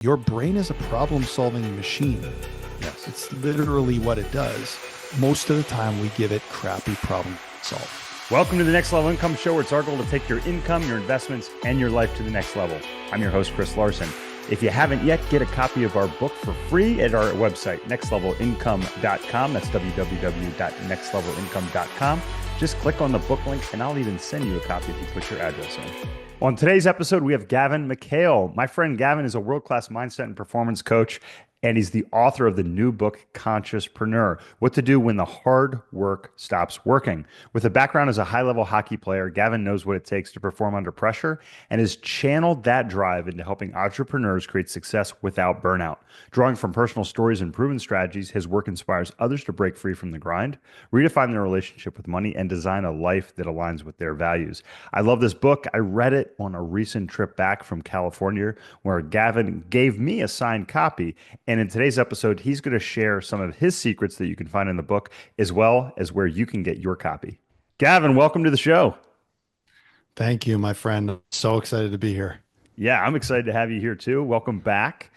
Your brain is a problem-solving machine. Yes. It's literally what it does. Most of the time, we give it crappy problem solve. Welcome to the Next Level Income Show, where it's our goal to take your income, your investments, and your life to the next level. I'm your host, Chris Larson. If you haven't yet, get a copy of our book for free at our website, nextlevelincome.com. That's www.nextlevelincome.com. Just click on the book link, and I'll even send you a copy if you put your address in. On today's episode, we have Gavin McHale. My friend Gavin is a world-class mindset and performance coach, and he's the author of the new book, Consciouspreneur: What to Do When the Hard Work Stops Working. With a background as a high-level hockey player, Gavin knows what it takes to perform under pressure and has channeled that drive into helping entrepreneurs create success without burnout. Drawing from personal stories and proven strategies, his work inspires others to break free from the grind, redefine their relationship with money, and design a life that aligns with their values. I love this book. I read it on a recent trip back from California, where Gavin gave me a signed copy. And in today's episode, he's going to share some of his secrets that you can find in the book, as well as where you can get your copy. Gavin, welcome to the show. Thank you, my friend. I'm so excited to be here. Yeah, I'm excited to have you here too. Welcome back.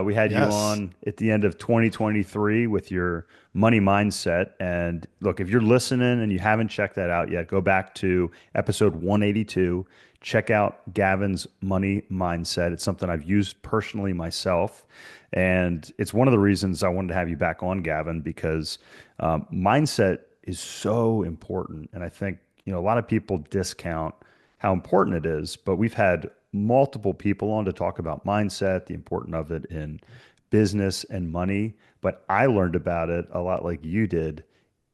We had you on at the end of 2023 with your money mindset. And look, if you're listening and you haven't checked that out yet, go back to episode 182. Check out Gavin's money mindset. It's something I've used personally myself. And it's one of the reasons I wanted to have you back on, Gavin, because mindset is so important. And I think, a lot of people discount how important it is, but we've had multiple people on to talk about mindset, the importance of it in business and money. But I learned about it a lot like you did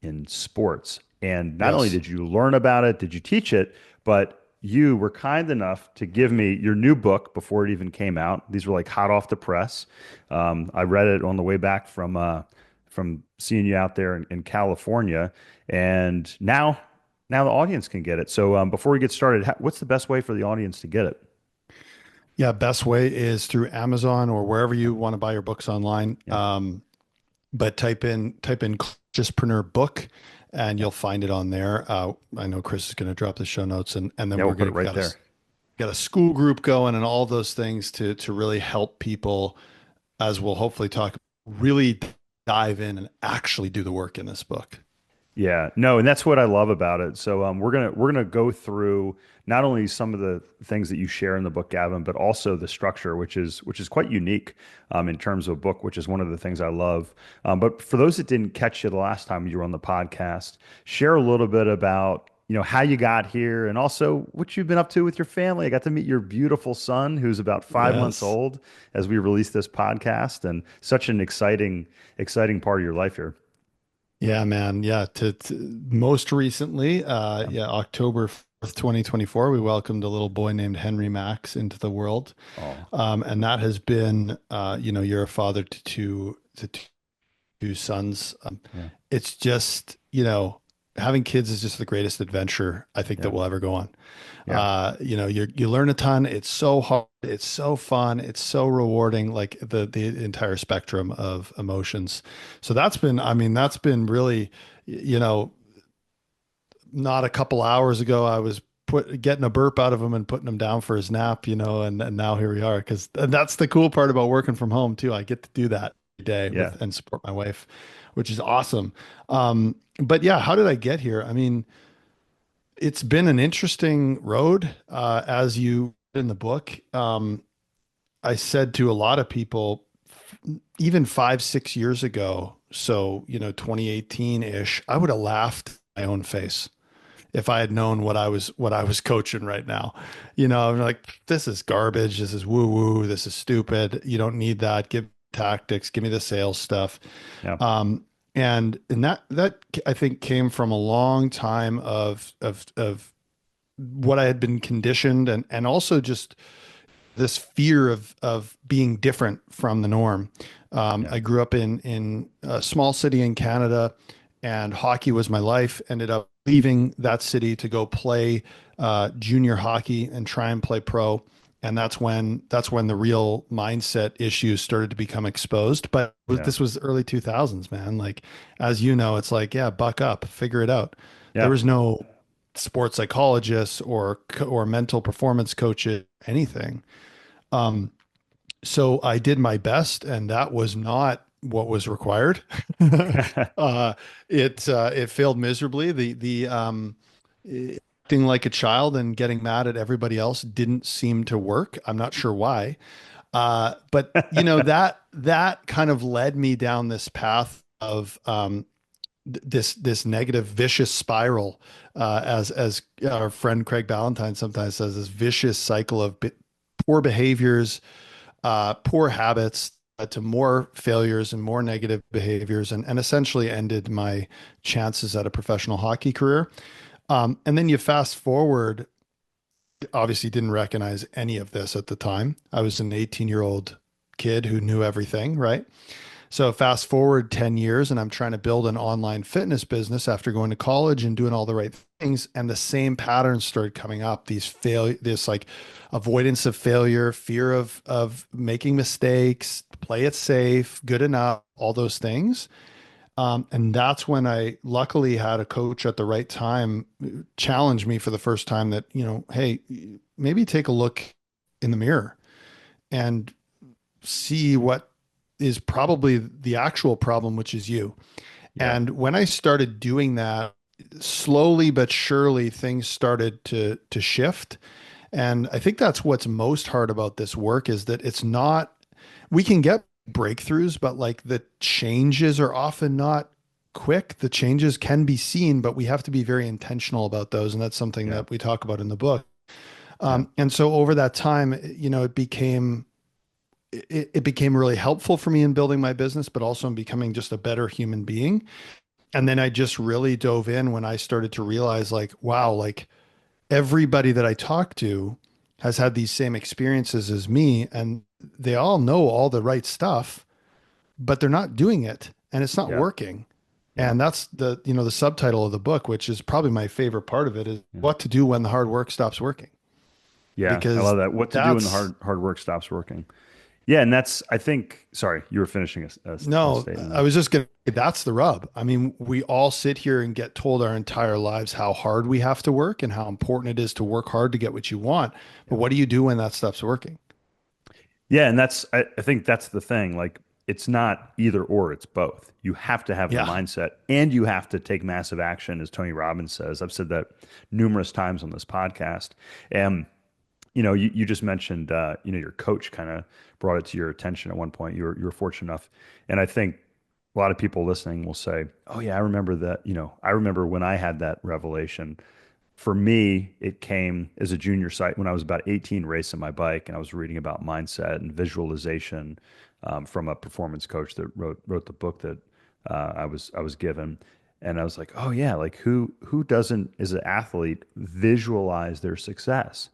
in sports. And not only did you learn about it, did you teach it, but you were kind enough to give me your new book before it even came out. These were like hot off the press. I read it on the way back from seeing you out there in California, and now the audience can get it. So before we get started, what's the best way for the audience to get it? Yeah, best way is through Amazon or wherever you want to buy your books online. Yeah. But type in Consciouspreneur book, and you'll find it on there. I know Chris is going to drop the show notes, and then we'll we're put going it right there. Got a school group going and all those things to really help people, as we'll hopefully talk, really dive in and actually do the work in this book. Yeah, no, and that's what I love about it. So we're gonna go through not only some of the things that you share in the book, Gavin, but also the structure, which is quite unique in terms of a book, which is one of the things I love. But for those that didn't catch you the last time you were on the podcast, share a little bit about how you got here and also what you've been up to with your family. I got to meet your beautiful son, who's about 5 months old, as we release this podcast, and such an exciting part of your life here. Yeah, man. Yeah. Most recently, October 4th, 2024, we welcomed a little boy named Henry Max into the world. And that has been, you're a father to two sons. Yeah. It's just, having kids is just the greatest adventure I think that we'll ever go on. Yeah. You learn a ton. It's so hard. It's so fun. It's so rewarding, like the entire spectrum of emotions. So that's been really, not a couple hours ago, I was getting a burp out of him and putting him down for his nap, and now here we are. And that's the cool part about working from home too. I get to do that every day and support my wife, which is awesome. But yeah, how did I get here? I mean, it's been an interesting road, as you in the book. I said to a lot of people, even 5, 6 years ago, so 2018 ish, I would have laughed in my own face if I had known what I was coaching right now. I'm like, this is garbage. This is woo woo. This is stupid. You don't need that. Give me tactics. Give me the sales stuff. Yeah. And that I think came from a long time of what I had been conditioned, and also just this fear of being different from the norm. I grew up in a small city in Canada, and hockey was my life. Ended up leaving that city to go play junior hockey and try and play pro. And that's when the real mindset issues started to become exposed. But this was early 2000s, man. Like, as you know, it's like, buck up, figure it out. Yeah. There was no sports psychologists or mental performance coaches, anything. So I did my best, and that was not what was required. uh, it failed miserably. Acting like a child and getting mad at everybody else didn't seem to work. I'm not sure why. But that kind of led me down this path of this negative vicious spiral, as our friend Craig Ballantyne sometimes says, this vicious cycle of poor behaviors, poor habits, to more failures and more negative behaviors, and essentially ended my chances at a professional hockey career. And then you fast forward, obviously didn't recognize any of this at the time. I was an 18-year-old kid who knew everything, right? So fast forward 10 years and I'm trying to build an online fitness business after going to college and doing all the right things. And the same patterns started coming up. This like avoidance of failure, fear of making mistakes, play it safe, good enough, all those things. And that's when I luckily had a coach at the right time challenge me for the first time that, hey, maybe take a look in the mirror and see what is probably the actual problem, which is you. Yeah. And when I started doing that, slowly but surely things started to shift. And I think that's what's most hard about this work is that it's not, we can get breakthroughs, but like the changes are often not quick. The changes can be seen, but we have to be very intentional about those. And that's something Yeah. that we talk about in the book. Yeah. And so over that time, it became really helpful for me in building my business, but also in becoming just a better human being. And then I just really dove in when I started to realize like, wow, like everybody that I talk to has had these same experiences as me, and they all know all the right stuff, but they're not doing it and it's not Yeah. working. Yeah. And that's the subtitle of the book, which is probably my favorite part of it, is Yeah. what to do when the hard work stops working. Yeah. I Because love that. What to do when the that's hard work stops working. Yeah. And that's, I think, sorry, you were finishing a No, statement I there. was just gonna say that's the rub. I mean, we all sit here and get told our entire lives how hard we have to work and how important it is to work hard to get what you want. But Yeah. what do you do when that stops working? Yeah. And I think that's the thing. Like, it's not either or, it's both. You have to have the Yeah. mindset and you have to take massive action, as Tony Robbins says. I've said that numerous times on this podcast. And you just mentioned, your coach kind of brought it to your attention at one point. You were fortunate enough, and I think a lot of people listening will say, "Oh yeah, I remember that." I remember when I had that revelation. For me, it came as a junior site when I was about 18, racing my bike, and I was reading about mindset and visualization from a performance coach that wrote the book that I was given. And I was like, oh yeah, like who doesn't, as an athlete, visualize their success?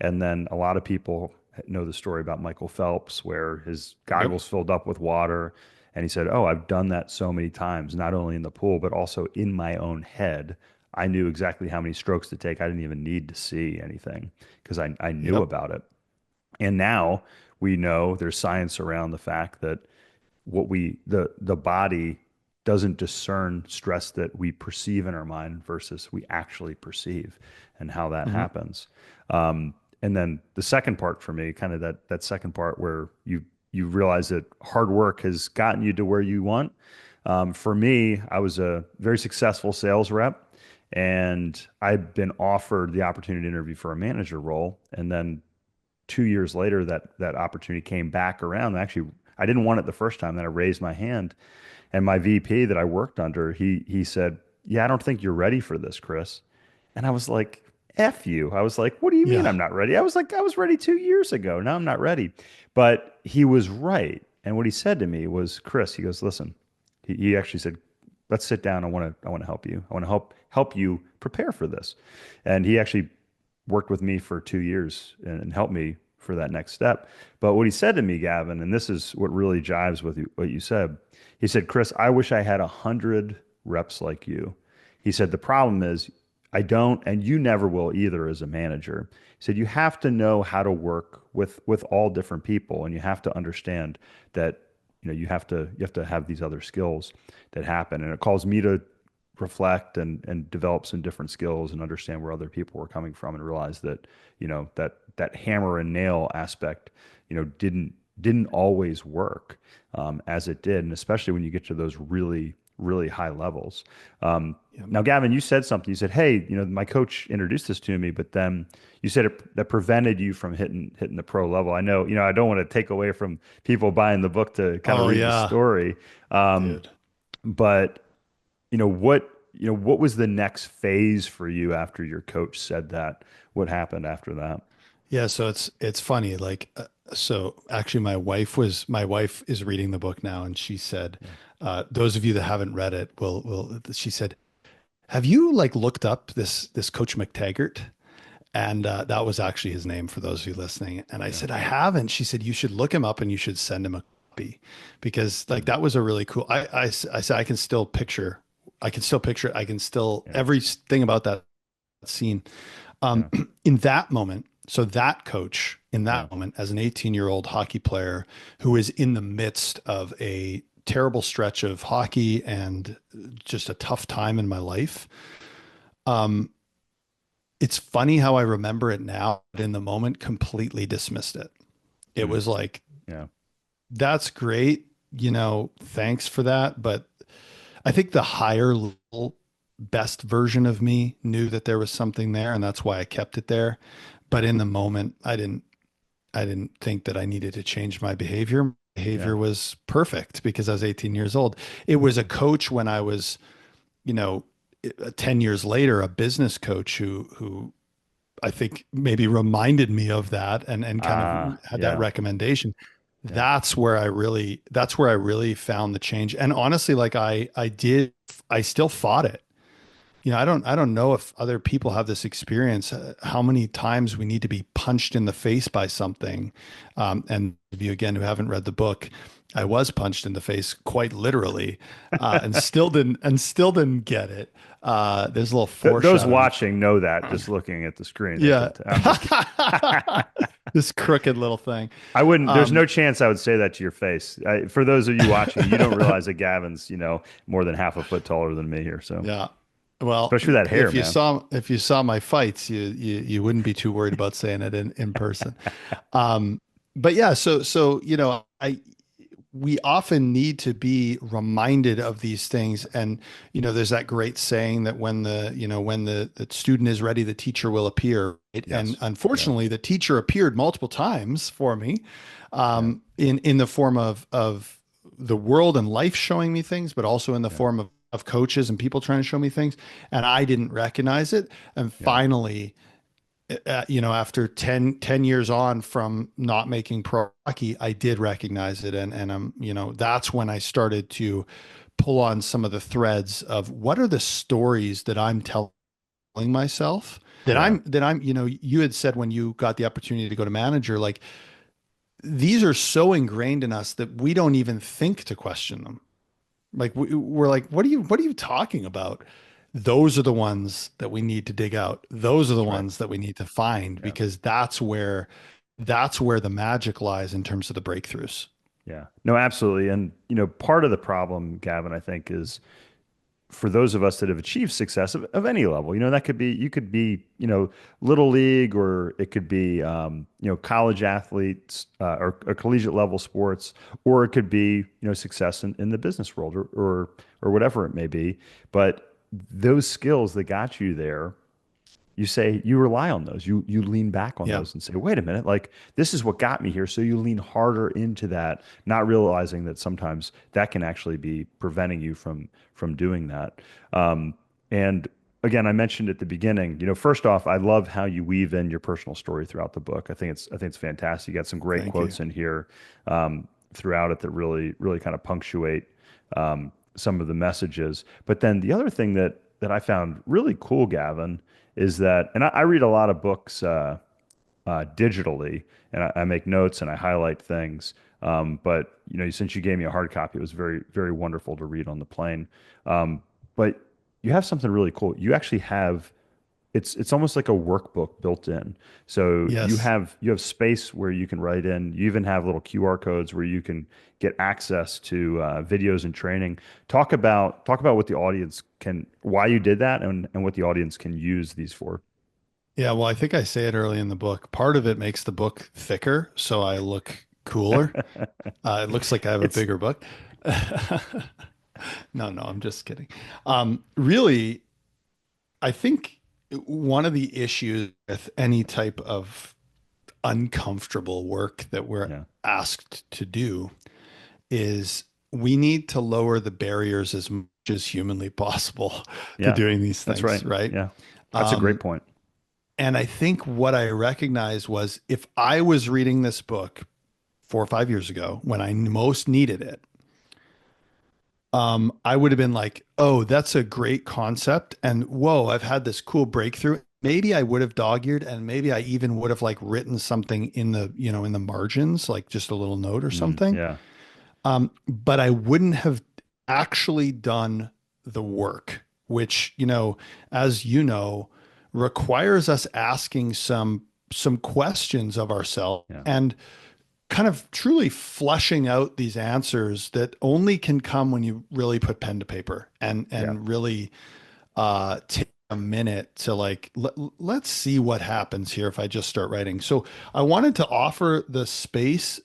And then a lot of people know the story about Michael Phelps, where his Yep. goggles filled up with water. And he said, oh, I've done that so many times, not only in the pool, but also in my own head. I knew exactly how many strokes to take. I didn't even need to see anything because I knew Yep. about it. And now we know there's science around the fact that the body doesn't discern stress that we perceive in our mind versus we actually perceive, and how that Hmm. happens. And then the second part for me, kind of that second part where you realize that hard work has gotten you to where you want. For me, I was a very successful sales rep, and I'd been offered the opportunity to interview for a manager role, and then 2 years later, that opportunity came back around. Actually, I didn't want it the first time. Then I raised my hand, and my VP that I worked under, he said, "Yeah, I don't think you're ready for this, Chris." And I was like, "F you." I was like, "What do you mean Yeah. I'm not ready?" I was like, "I was ready 2 years ago. Now I'm not ready." But he was right. And what he said to me was, "Chris," he goes, "Listen." He actually said, "Let's sit down. I want to help you. I want to help you prepare for this." And he actually worked with me for 2 years and helped me for that next step. But what he said to me, Gavin, and this is what really jives with what you said, he said, Chris, I wish I had 100 reps like you. He said, the problem is I don't, and you never will either as a manager. He said, you have to know how to work with all different people, and you have to understand that you have to have these other skills that happen. And it calls me to reflect and develop some different skills and understand where other people were coming from, and realize that that hammer and nail aspect didn't didn't always work as it did, and especially when you get to those really, really high levels. Um, Yeah. Now, Gavin, you said something. You said, "Hey, my coach introduced this to me, but then you said that prevented you from hitting the pro level." I know, I don't want to take away from people buying the book to kind of Oh read the yeah, story, um, dude. but what was the next phase for you after your coach said that? What happened after that? Yeah, so it's funny. Like, so actually, my wife is reading the book now, and she said, Yeah. those of you that haven't read it will. She said, have you like looked up this Coach McTaggart? And that was actually his name for those of you listening. And I Yeah. said, I haven't. She said, you should look him up and you should send him a copy because like Mm. that was a really cool. I said, I can still picture it. I can still, Yeah. everything about that scene. Yeah. In that moment, so that coach in Yeah. that moment, as an 18-year-old hockey player who is in the midst of a terrible stretch of hockey and just a tough time in my life, um, it's funny how I remember it now, but in the moment, completely dismissed it. It Mm. was like, Yeah. that's great, thanks for that. But I think the higher level, best version of me knew that there was something there, and that's why I kept it there. But in the moment, I didn't think that I needed to change my behavior. My Yeah. behavior was perfect because I was 18 years old. It was a coach when I was, you know, 10 years later, a business coach who I think maybe reminded me of that and kind of had that Yeah. recommendation. Yeah. That's where I really found the change. And honestly, like I still fought it. I don't know if other people have this experience, how many times we need to be punched in the face by something. And if you again who haven't read the book, I was punched in the face quite literally, and still didn't get it. There's a little Those foreshadowing. watching know that just looking at the screen. They Yeah. can. I'm just kidding. This crooked little thing. I wouldn't. There's Um, no chance I would say that to your face. For those of you watching, you don't realize that Gavin's, more than half a foot taller than me here. So, yeah. Well, especially that hair, if you man. saw if you saw my fights, you wouldn't be too worried about saying it in person. Um, but yeah, so I we often need to be reminded of these things, and there's that great saying that when the student is ready, the teacher will appear. Right? And Yes. Yeah. unfortunately, the teacher appeared multiple times for me, Yeah. in the form of the world and life showing me things, but also in the Yeah. form of coaches and people trying to show me things, and I didn't recognize it. And Yeah. finally, after 10 years on from not making pro hockey, I did recognize it. And that's when I started to pull on some of the threads of what are the stories that I'm telling myself Yeah. you had said when you got the opportunity to go to manager, like these are so ingrained in us that we don't even think to question them. Like we're like, what are you talking about? Those are the ones that we need to dig out. Those are the That's right. ones that we need to find Yeah. because that's where the magic lies in terms of the breakthroughs. Yeah. No, absolutely. And, part of the problem, Gavin, I think is for those of us that have achieved success of any level, that could be, you could be, little league, or it could be, college athletes, or collegiate level sports, or it could be, success in the business world, or whatever it may be. But those skills that got you there, you say you rely on those. You lean back on Yeah. those and say, wait a minute, like this is what got me here. So you lean harder into that, not realizing that sometimes that can actually be preventing you from doing that. And again, I mentioned at the beginning, first off, I love how you weave in your personal story throughout the book. I think it's fantastic. You got some great Thank you. quotes in here throughout it that really really kind of punctuate some of the messages. But then the other thing that I found really cool, Gavin, is that, and I read a lot of books digitally, and I make notes and I highlight things. But since you gave me a hard copy, it was very, very wonderful to read on the plane. But you have something really cool. You actually have it's almost like a workbook built in. So Yes. you have space where you can write in. You even have little QR codes where you can get access to videos and training. Talk about what the audience can, why you did that, and what the audience can use these for. Yeah. Well, I think I say it early in the book. Part of it makes the book thicker, so I look cooler. It looks like I have a It's bigger book. No, no, I'm just kidding. Really, I think one of the issues with any type of uncomfortable work that we're yeah, asked to do is we need to lower the barriers as much as humanly possible to yeah, doing these that's things, right. right? Yeah, that's a great Um, point. and I think what I recognized was if I was reading this book 4 or 5 years ago when I most needed it, I would have been like, oh, that's a great concept. And whoa, I've had this cool breakthrough. Maybe I would have dog-eared and maybe I even would have like written something in the, in the margins, like just a little note or something. Yeah, But I wouldn't have actually done the work, which, as you know, requires us asking some questions of ourselves yeah, and kind of truly fleshing out these answers that only can come when you really put pen to paper and yeah, really take a minute to like let's see what happens here if I just start writing. So I wanted to offer the space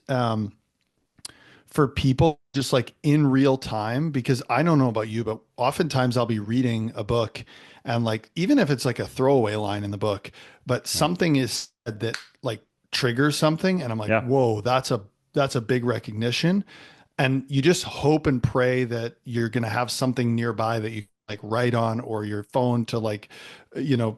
for people just like in real time because I don't know about you, but oftentimes I'll be reading a book and like even if it's like a throwaway line in the book, but yeah, something is said that like triggers something and I'm like, yeah, whoa, that's a big recognition. And you just hope and pray that you're gonna have something nearby that you like write on or your phone to like,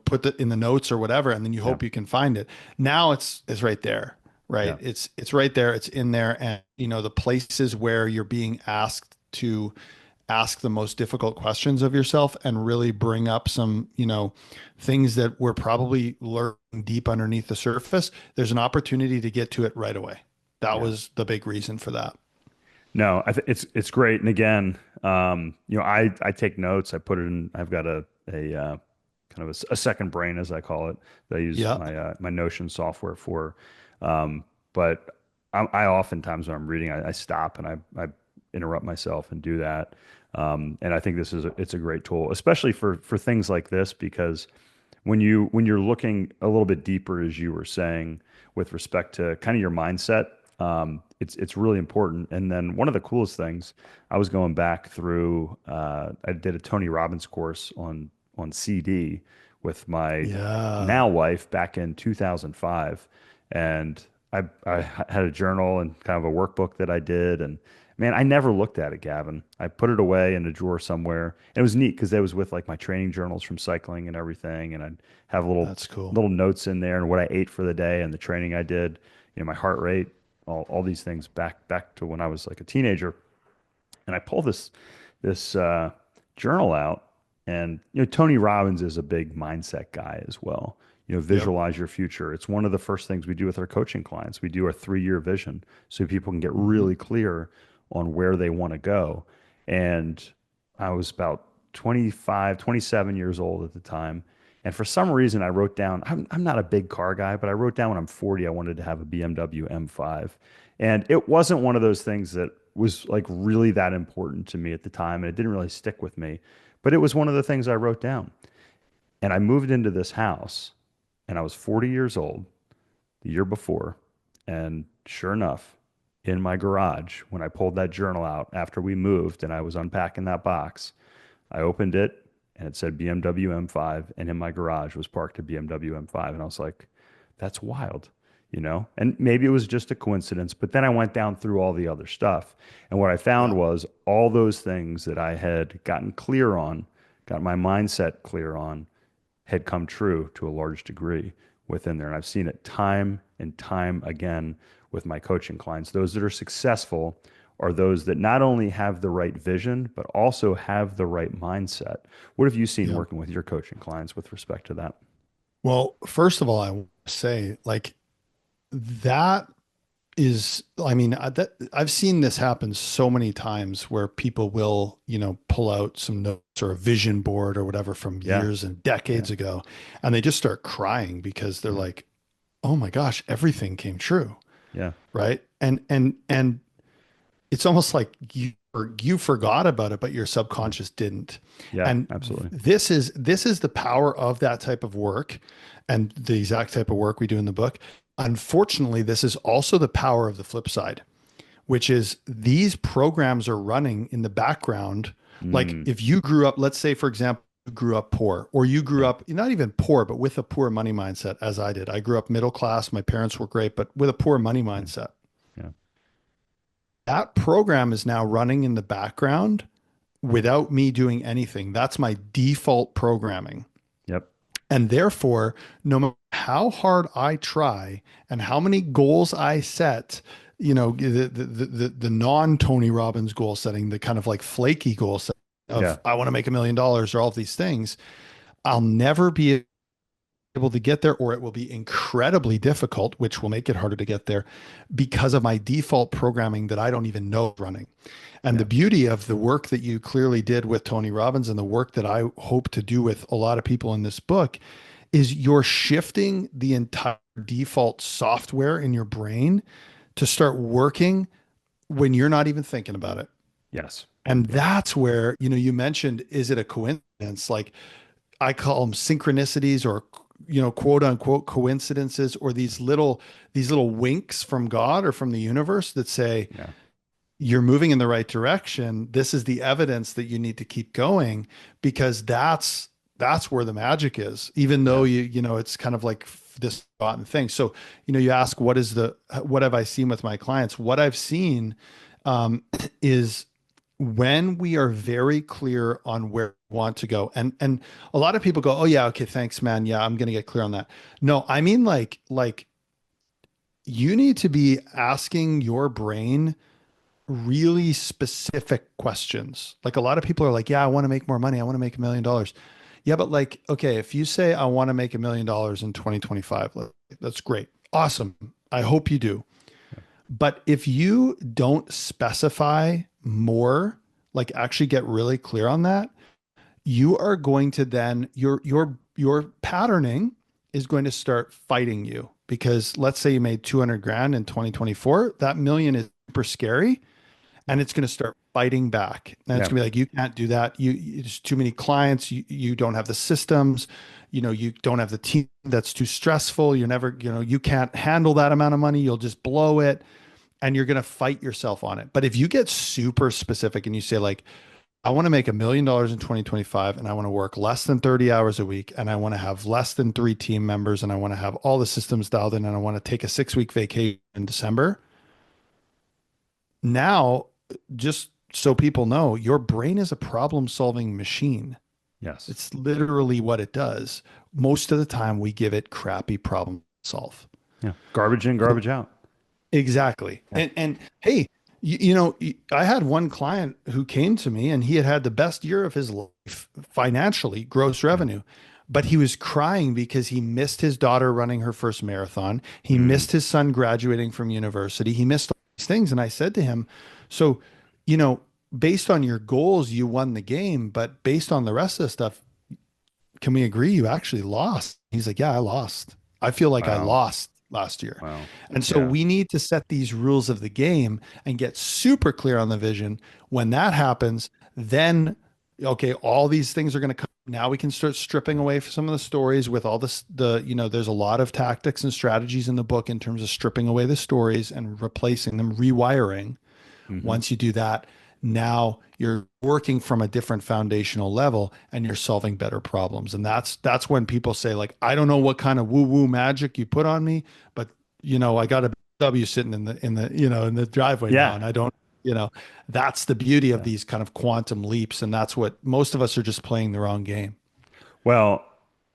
put that in the notes or whatever, and then you yeah, hope you can find it. Now it's right there, right? yeah, It's right there, it's in there, and the places where you're being asked to ask the most difficult questions of yourself and really bring up some, things that were probably lurking deep underneath the surface. There's an opportunity to get to it right away. That yeah. was the big reason for that. No, it's great. And again, I take notes. I put it in. I've got a kind of a second brain, as I call it, that I use Yeah. my Notion software for. But I oftentimes when I'm reading, I stop and I interrupt myself and do that. And I think it's a great tool, especially for things like this, because when you're looking a little bit deeper, as you were saying, with respect to kind of your mindset, it's really important. And then one of the coolest things, I was going back through, I did a Tony Robbins course on CD with my Yeah. now wife back in 2005, and I had a journal and kind of a workbook that I did, and man, I never looked at it, Gavin. I put it away in a drawer somewhere. And it was neat because it was with like my training journals from cycling and everything. And I'd have little That's cool. little notes in there and what I ate for the day and the training I did, my heart rate, all these things back to when I was like a teenager. And I pull this journal out, and Tony Robbins is a big mindset guy as well. Yep. Visualize your future. It's one of the first things we do with our coaching clients. We do a 3-year vision so people can get Hmm. really clear on where they want to go. And I was about 25, 27 years old at the time. And for some reason, I wrote down, I'm not a big car guy, but I wrote down when I'm 40, I wanted to have a BMW M5. And it wasn't one of those things that was like really that important to me at the time. And it didn't really stick with me. But it was one of the things I wrote down. And I moved into this house and I was 40 years old the year before. And sure enough, in my garage, when I pulled that journal out after we moved and I was unpacking that box, I opened it and it said BMW M5. And in my garage was parked a BMW M5. And I was like, that's wild. And maybe it was just a coincidence. But then I went down through all the other stuff. And what I Yeah. found was all those things that I had gotten clear on, got my mindset clear on, had come true to a large degree within there. And I've seen it time and time again with my coaching clients. Those that are successful are those that not only have the right vision, but also have the right mindset. What have you seen Yeah. working with your coaching clients with respect to that? Well, first of all, I want to say like that is, I mean, that I've seen this happen so many times where people will, pull out some notes or a vision board or whatever from Yeah, years and yeah, decades ago, and they just start crying because they're yeah, like, "Oh my gosh, everything came true." yeah, Right? And it's almost like you forgot about it, but your yeah, subconscious didn't. yeah, And absolutely. this is the power of that type of work and the exact type of work we do in the book. Unfortunately, this is also the power of the flip side, which is these programs are running in the background. Like Mm, if you grew up, let's say, for example, you grew up poor, or you grew yeah. up not even poor, but with a poor money mindset, as I did. I grew up middle class. My parents were great, but with a poor money Yeah. mindset. Yeah. That program is now running in the background without me doing anything. That's my default programming. Yep. And therefore, no matter how hard I try and how many goals I set, the non Tony Robbins goal setting, the kind of like flaky goal setting Yeah. of I want to make $1 million or all of these things, I'll never be able to get there, or it will be incredibly difficult, which will make it harder to get there because of my default programming that I don't even know is running. And the Yeah. beauty of the work that you clearly did with Tony Robbins and the work that I hope to do with a lot of people in this book is you're shifting the entire default software in your brain to start working when you're not even thinking about it. Yes. And Yep. that's where, you mentioned, is it a coincidence? Like I call them synchronicities or, quote unquote coincidences, or these little winks from God or from the universe that say, Yeah. you're moving in the right direction. This is the evidence that you need to keep going, because that's where the magic is. Even though Yeah. it's kind of like this forgotten thing. So, you ask what have I seen with my clients? What I've seen is when we are very clear on where we want to go. And a lot of people go, "Oh yeah, okay, thanks, man. Yeah, I'm going to get clear on that." No, I mean like you need to be asking your brain really specific questions. Like a lot of people are like, yeah, I want to make more money. I want to make $1 million. Yeah, but like, okay, if you say I want to make $1 million in 2025, that's great. Awesome. I hope you do. But if you don't specify more, like actually get really clear on that, you are going to then your patterning is going to start fighting you, because let's say you made 200 grand in 2024, that million is super scary, and it's going to start fighting back. And it's Yeah. going to be like, you can't do that. There's too many clients. You don't have the systems. You don't have the team. That's too stressful. You're never, you can't handle that amount of money. You'll just blow it, and you're going to fight yourself on it. But if you get super specific and you say like, I want to make $1 million in 2025, and I want to work less than 30 hours a week, and I want to have less than 3 team members, and I want to have all the systems dialed in, and I want to take a 6 week vacation in December. Now, just so people know, your brain is a problem solving machine. Yes. It's literally what it does. Most of the time, we give it crappy problem to solve. Yeah. Garbage in, So garbage out. exactly. Yeah. And hey, I had one client who came to me and he had the best year of his life financially, gross Yeah. revenue, but he was crying because he missed his daughter running her first marathon. He Mm, missed his son graduating from university. He missed all these things. And I said to him, so, you know, based on your goals, you won the game, but based on the rest of the stuff, can we agree you actually lost? He's like, yeah, I lost. I feel like I wow. lost last year. Wow. And so Yeah. we need to set these rules of the game and get super clear on the vision. When that happens, then, okay, all these things are going to come. Now we can start stripping away some of the stories with all this, there's a lot of tactics and strategies in the book in terms of stripping away the stories and replacing them, rewiring. Hmm. Once you do that, now you're working from a different foundational level and you're solving better problems. And that's when people say like, I don't know what kind of woo woo magic you put on me, but I got a W sitting in the driveway now, Yeah. and I don't, that's the beauty of Yeah. these kind of quantum leaps, and that's what most of us are just playing the wrong game. Well,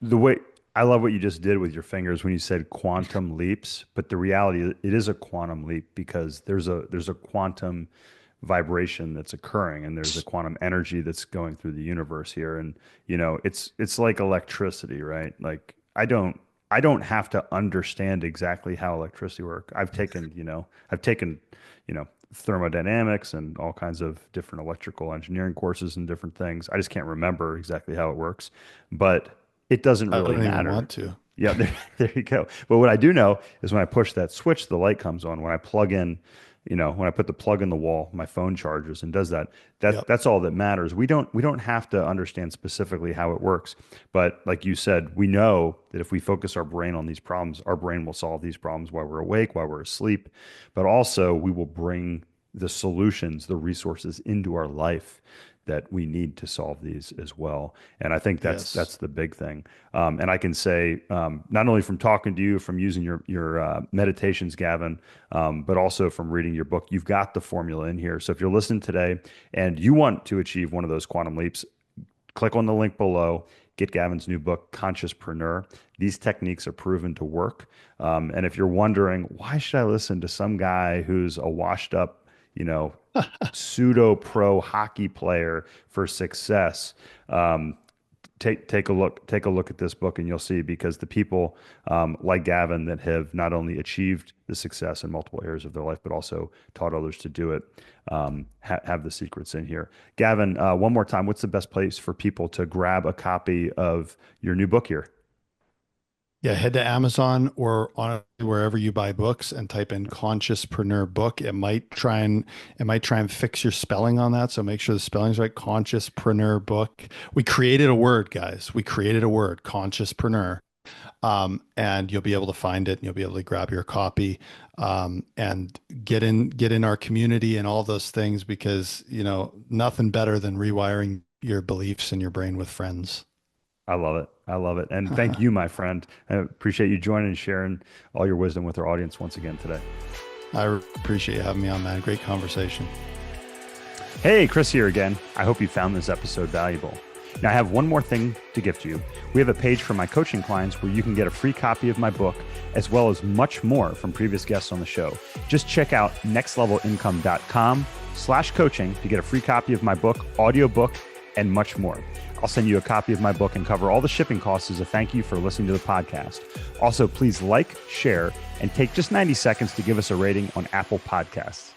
the way I love what you just did with your fingers when you said quantum leaps, but the reality it is a quantum leap because there's a quantum vibration that's occurring and there's a quantum energy that's going through the universe here and it's like electricity, right? Like I don't have to understand exactly how electricity works. I've taken thermodynamics and all kinds of different electrical engineering courses and different things. I just can't remember exactly how it works, but it doesn't I really don't even matter. want to. Yeah, there you go. But what I do know is when I push that switch, the light comes on. When I plug in when I put the plug in the wall, my phone charges and does that. Yep. That's all that matters. We don't have to understand specifically how it works. But like you said, we know that if we focus our brain on these problems, our brain will solve these problems while we're awake, while we're asleep. But also we will bring the solutions, the resources into our life that we need to solve these as well. And I think that's the big thing. And I can say, not only from talking to you, from using your meditations, Gavin, but also from reading your book, you've got the formula in here. So if you're listening today and you want to achieve one of those quantum leaps, click on the link below. Get Gavin's new book, Consciouspreneur. These techniques are proven to work. And if you're wondering, why should I listen to some guy who's a washed up, pseudo pro hockey player for success? Take a look at this book and you'll see, because the people like Gavin that have not only achieved the success in multiple areas of their life, but also taught others to do it, have the secrets in here. Gavin, one more time, what's the best place for people to grab a copy of your new book here? Yeah, head to Amazon or on wherever you buy books and type in Consciouspreneur book. It might try and fix your spelling on that. So make sure the spelling's right. Consciouspreneur book. We created a word, guys. We created a word, Consciouspreneur. And you'll be able to find it and you'll be able to grab your copy, and get in our community and all those things, because, nothing better than rewiring your beliefs in your brain with friends. I love it. I love it. And thank you, my friend. I appreciate you joining and sharing all your wisdom with our audience once again today. I appreciate you having me on, man. Great conversation. Hey, Chris here again. I hope you found this episode valuable. Now, I have one more thing to gift you. We have a page for my coaching clients where you can get a free copy of my book, as well as much more from previous guests on the show. Just check out nextlevelincome.com/coaching to get a free copy of my book, audiobook, and much more. I'll send you a copy of my book and cover all the shipping costs as a thank you for listening to the podcast. Also, please like, share, and take just 90 seconds to give us a rating on Apple Podcasts.